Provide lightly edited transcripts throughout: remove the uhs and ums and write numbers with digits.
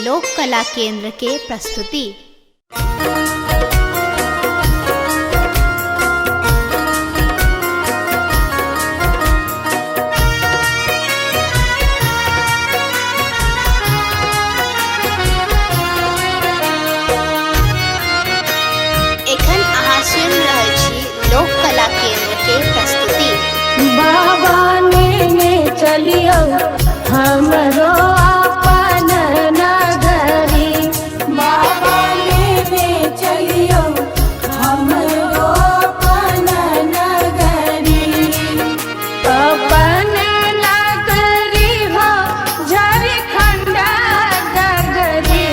लोक कला केंद्र के प्रस्तुति। एखन अहाँ सुनि रहल छी लोक कला केंद्र के प्रस्तुति। बाबा ने चलियो हमरो अपन नगरी, बाबा ने चलियो हमरो अपन नगरी, अपन नगरी हो झारखंड नगरी,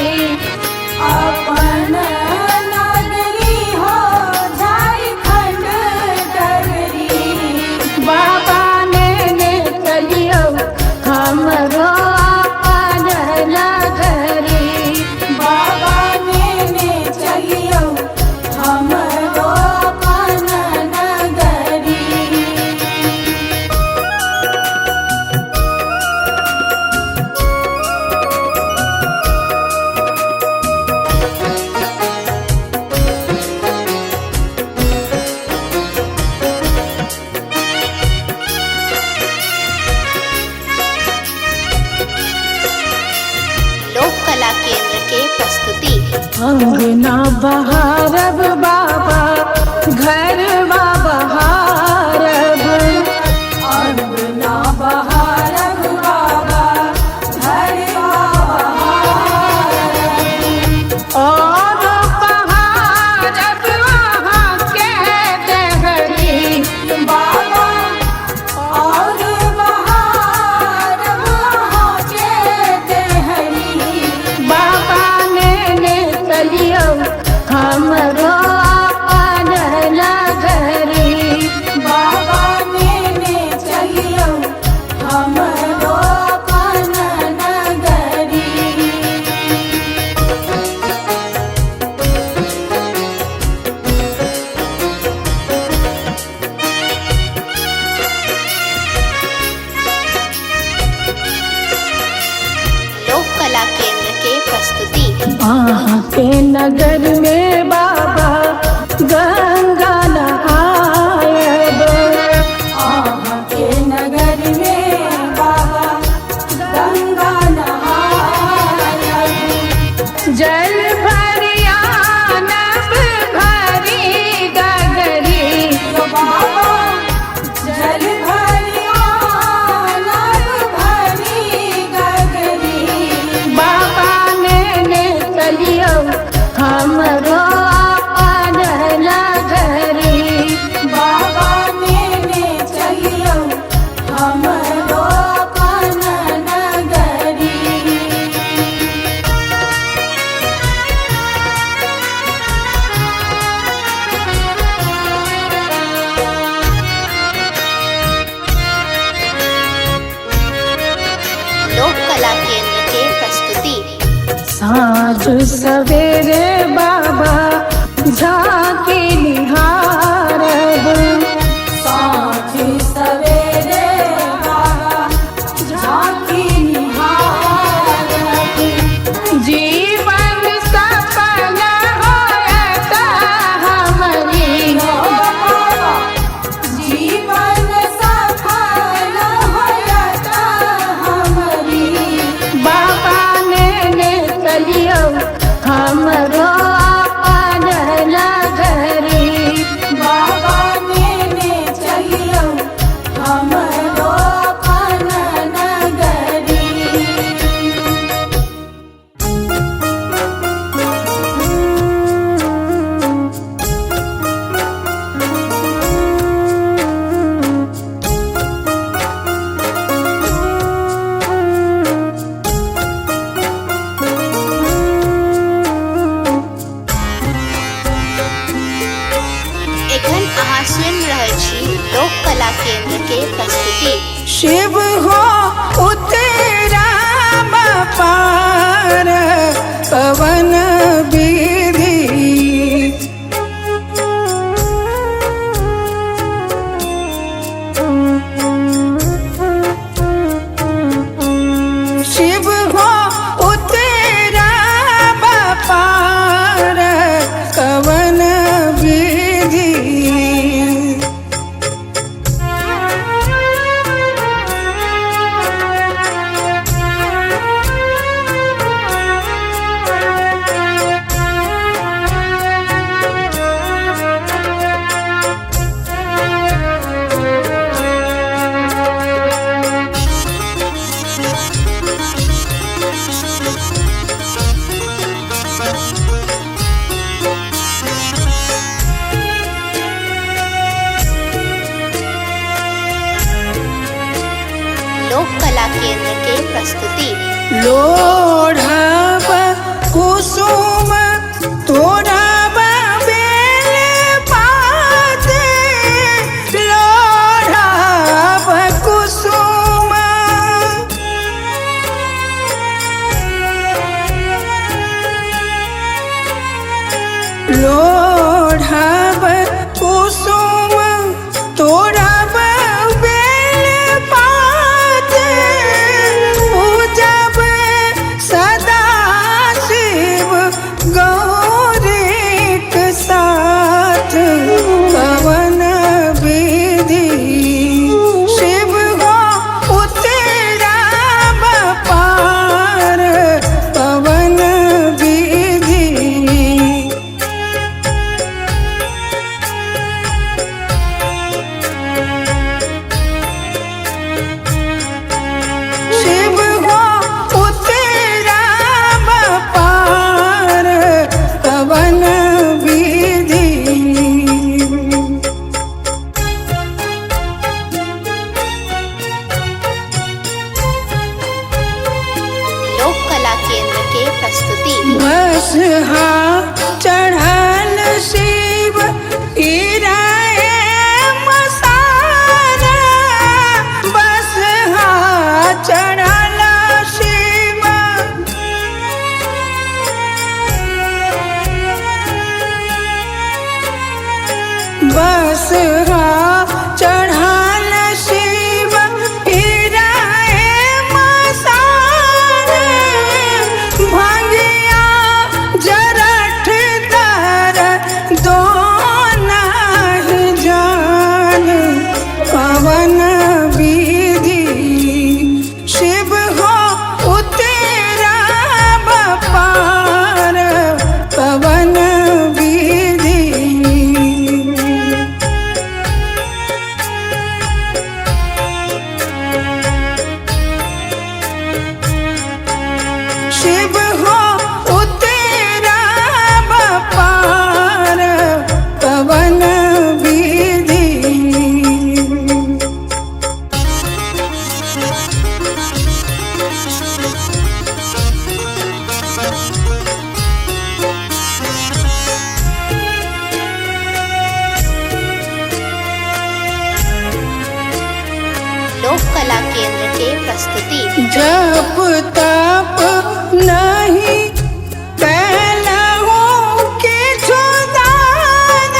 अपन नगरी हो झारखंड नगरी। बाबा ने चलियो हमरो अपन नगरी, बाबा ने चलियो हमरो अपन नगरी। लोक कला केंद्र के प्रस्तुति। अंगना बहारब बाबा घरवा बहारब, अंगना बहारब बाबा घरवा बहारब, और बहारब वहाँ के देहरी बाबा, और बहारब वहाँ के देहरी। बाबा ने चलियो हमरो अपन नगरी, बाबा ने चलियो हमरो अपन नगरी। लोक कला केंद्र के प्रस्तुति। वहाँ के नगर में बाबा गंगा नहायब, वहाँ के नगर में बाबा गंगा नहायब, जल भरिया नब भरी गगरी बाबा, जल भरिया नब भरी गगरी। बाबा ने चलियो हमरो अपन नगरी, बाबा ने चलियो हमरो अपन नगरी। लोक कला केंद्र के प्रस्तुति। साँझ सवेरे बाबा झांकी निहारब, साँझ सवेरे बाबा झांकी निहारब, जीवन सफल होयत हमरी बाबा, जीवन सफल होयत हमरी। बाबा ने चलियो हमरो अपन नगरी, बाबा ने चलियो हमरो अपन नगरी। एखन अहाँ सुनि रहल छी लोक कला केंद्र के प्रस्तुति। शिव हो उतरा पार पवन विधि, शिव हो उतरा लोढ़ब कुसुम तोड़ब बेल पात लोढ़ब कुसुम लोढ़ब कुसुम तोड़ब बेल पात पूजब सदा शिव गौरीक साथ पवन विधि शिव हो उतराब पार पवन विधि शिव हो उतराब पार पवन विधि लोक कला केंद्र के प्रस्तुति। बस चढ़ल शिव इराए मसारा बस चढ़ल शिव बस चढ़ल शिव इराए मसारा भंगिया जरठ दर दोना जान पवन विधि शिव हो उतराब पार पवन विधि शिव हो उतराब पार पवन विधि लोक कला केंद्र के प्रस्तुति। जप तप नहीं कैलहु किछु दान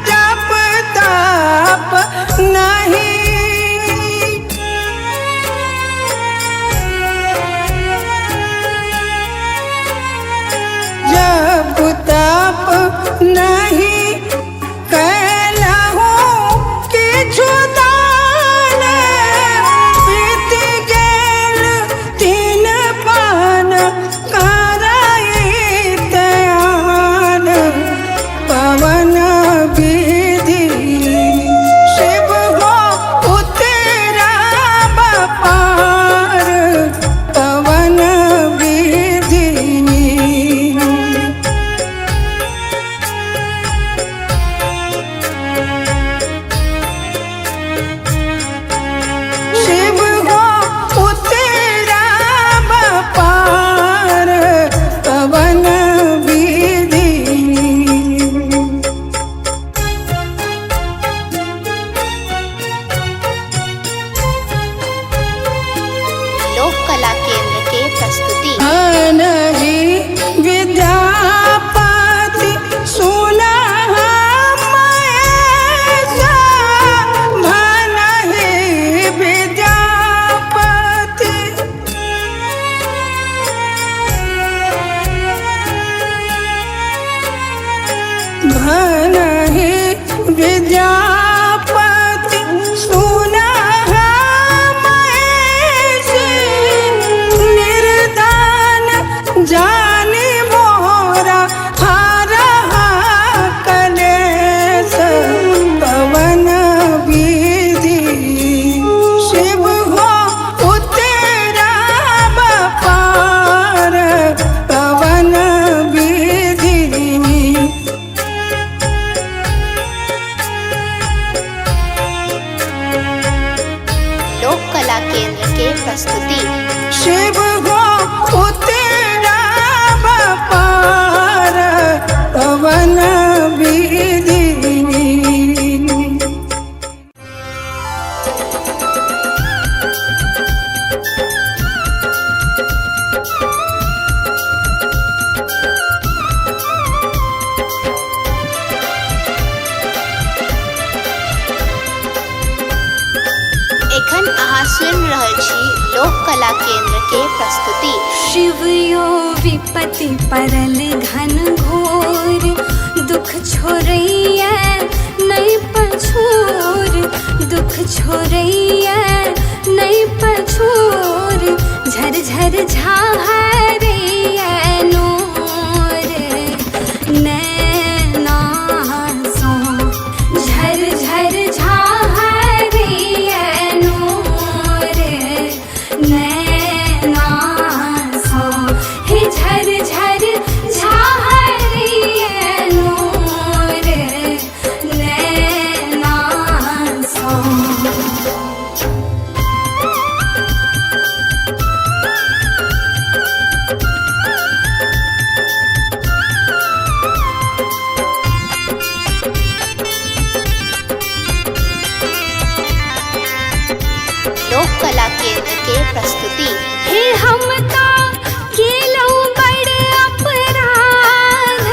जप तप नहीं जप तप नहीं कैलहु किछु दान बीत गेल 3 पान कराइत आन पवन विधि शिव हो उतराब पार पवन विधि कला केंद्र के प्रस्तुति। शिव यो विपत्ति परल घन घोर, दुख छोड़ैया नहीं पछोर, दुख छोड़ैया नहीं पछोर, झर झर झाहरैया नोर नैना सो, झर झर झाहरैया नोर नैना सो, हे झर झर झाहरैया नोर नैना सो। लोक कला केंद्र के प्रस्तुति। हे हमका केलौ बड़ अपराध,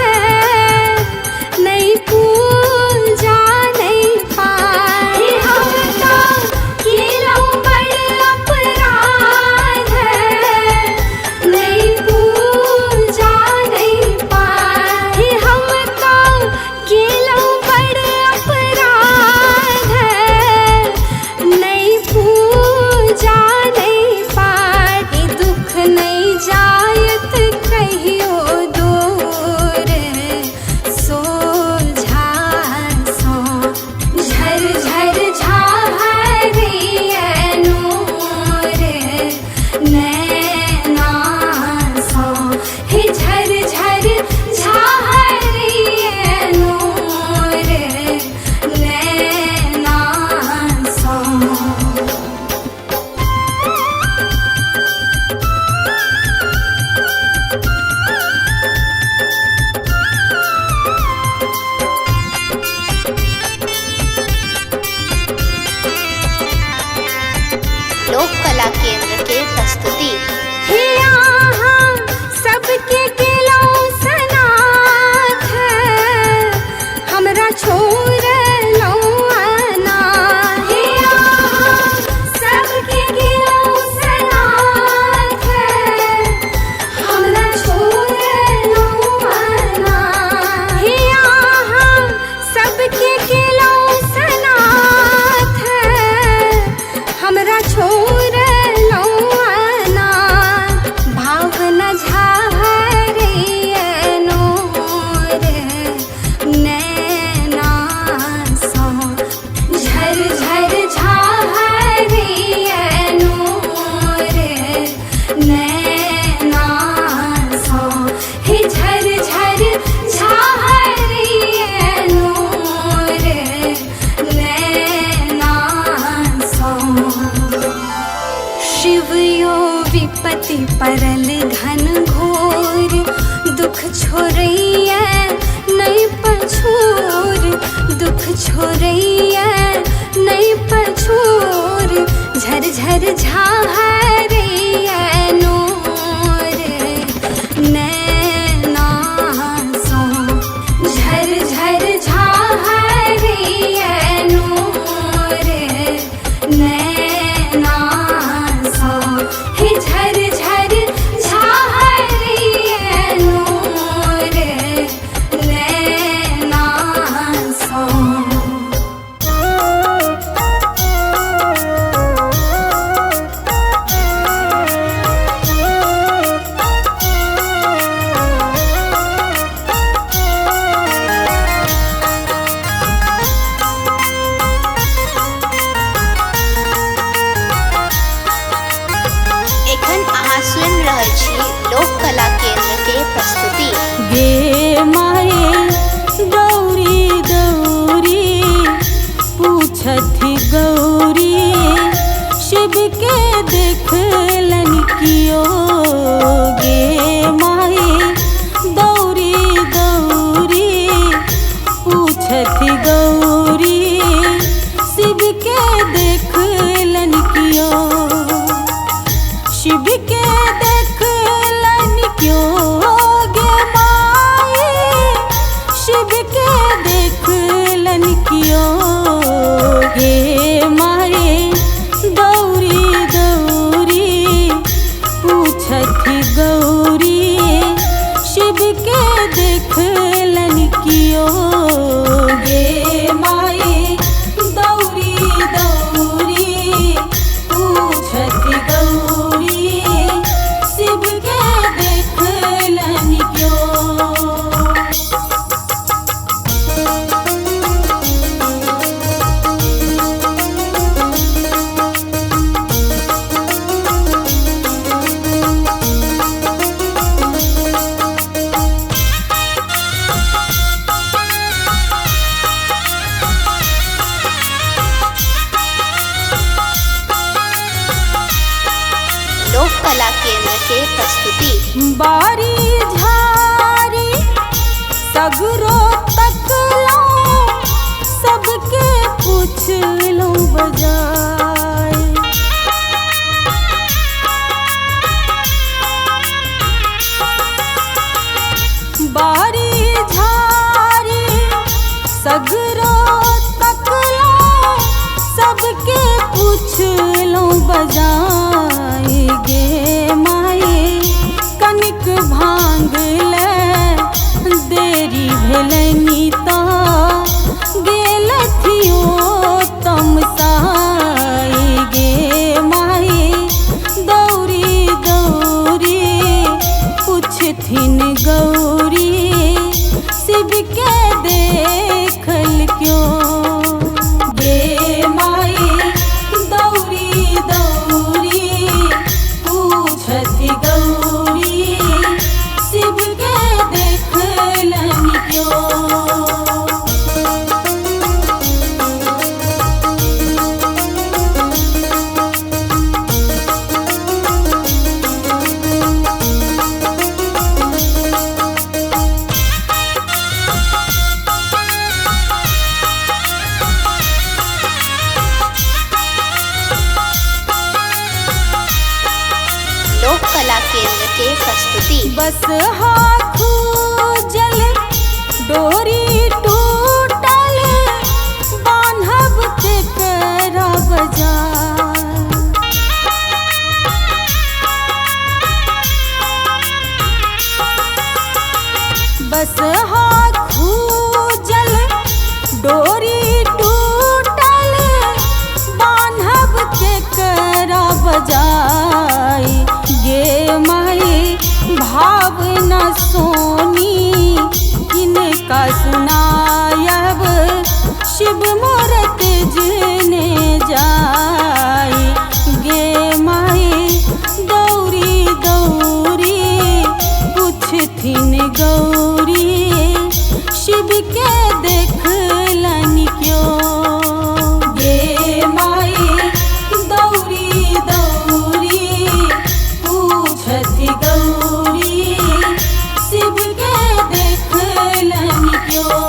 नहीं पूजा नहीं पार। हे हमका केलौ बड़ अपराध, नहीं पूजा नहीं पार। हे हमका केलौ बड़ अपराध, नहीं पूजा नहीं पार। ए दुख नहीं जायत कहियो दूर, सोझा सो, झर झर झाहरैया नोर नैना सो, हे झर झर झाहरैया नोर नैना सो। लोक कला केंद्र के प्रस्तुति। हे यहाँ सबके केलौ सनाथ, हमरा छोड़लौ अनाथ। हे यहाँ सबके केलौ सनाथ, हमरा छोड़लौ अनाथ। हे यहाँ सबके केलौ सनाथ, हमरा छोड़लौ अनाथ। भावना झाहरैया नोर नैना सो, झर झर झाहरैया नोर नैना सो, हे झर झर झाहरैया नोर नैना सो। शिव यो विपत्ति परल घन घोर, दुख छोड़ैया नहीं पछोर, दुख छोड़ैया नहीं पछोर, झर झर झाहरैया नोर नैना सो, झर झर झाहरैया नोर नैना सो, हे झर झर झाहरैया नोर नैना सो। एखन अहाँ सुनि रहल छी लोक कला केंद्र के प्रस्तुति। गे माए दौरी दौरी पूछथि गौरी, शिव के देखलन कियो। गे माए दौरी दौरी पूछथि गौरी, शिव के देखलन कियो। शिव के देखलन क्यों गे माए, शिव के केंद्र के प्रस्तुति। बारी झारी सगरो तकलो सबके पूछ लो बजाय। बारी झारी सगरो तकलो सबके पूछ लो बजाय। गे माई कनिक भांग ले देरी भेलनी तो गेलथियो तमसाई। गे माई दौरी दौरी पूछथिन गौरी शिव के देखल क्यों। गे माई दौरी दौरी पूछथि गौरी शिव के देखलन क्यों। लोक कला केंद्र के प्रस्तुति। बस हाथू जल डोरी टूटल बान्हब के करा बजार। बस हाथू जल डोरी टूटल बान्हब के करा बजाय। गे माई भाव न सोनी किनका सुनायब शिव मूरत जने जाय। गे माई दौरी दौरी पूछथिन गौरी शिव के देखलन क्यों। गे माई दौरी दौरी पूछथि गौरी शिव के देखलन क्यों।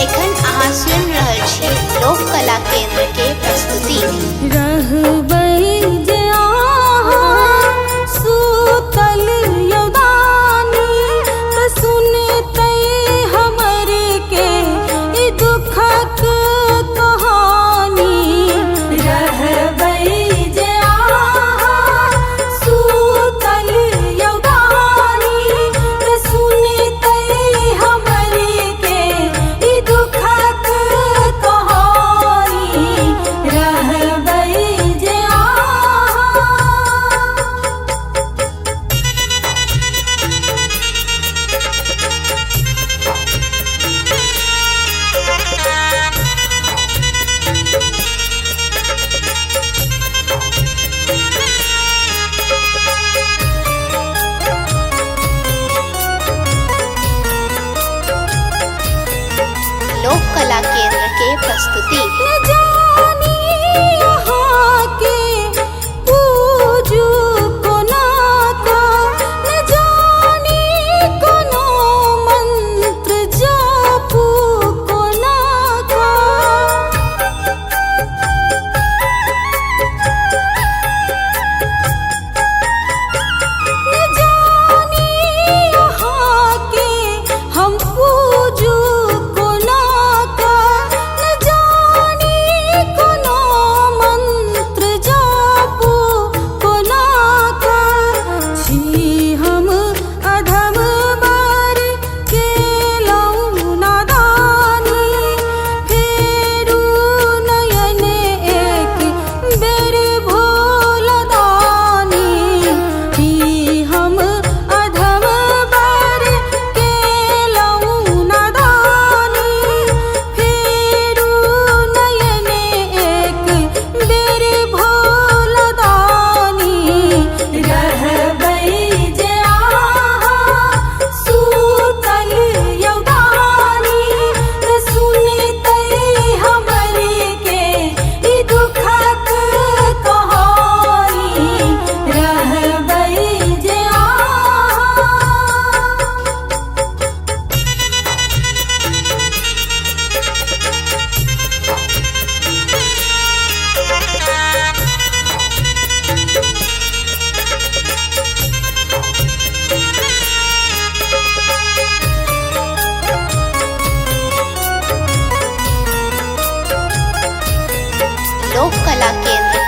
एखन अहाँ सुनि रहल छी लोक कला केंद्र के प्रस्तुति। रहबै जे अहाँ सुतल यौदानी त सुनतै हमर के ई दुखक कहानी। रहबै जे अहाँ सुतल यौदानी त सुनतै हमर के ई दुखक कहानी। रहबै जे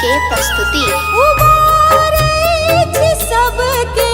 के प्रस्तुति। उबारै छी सबके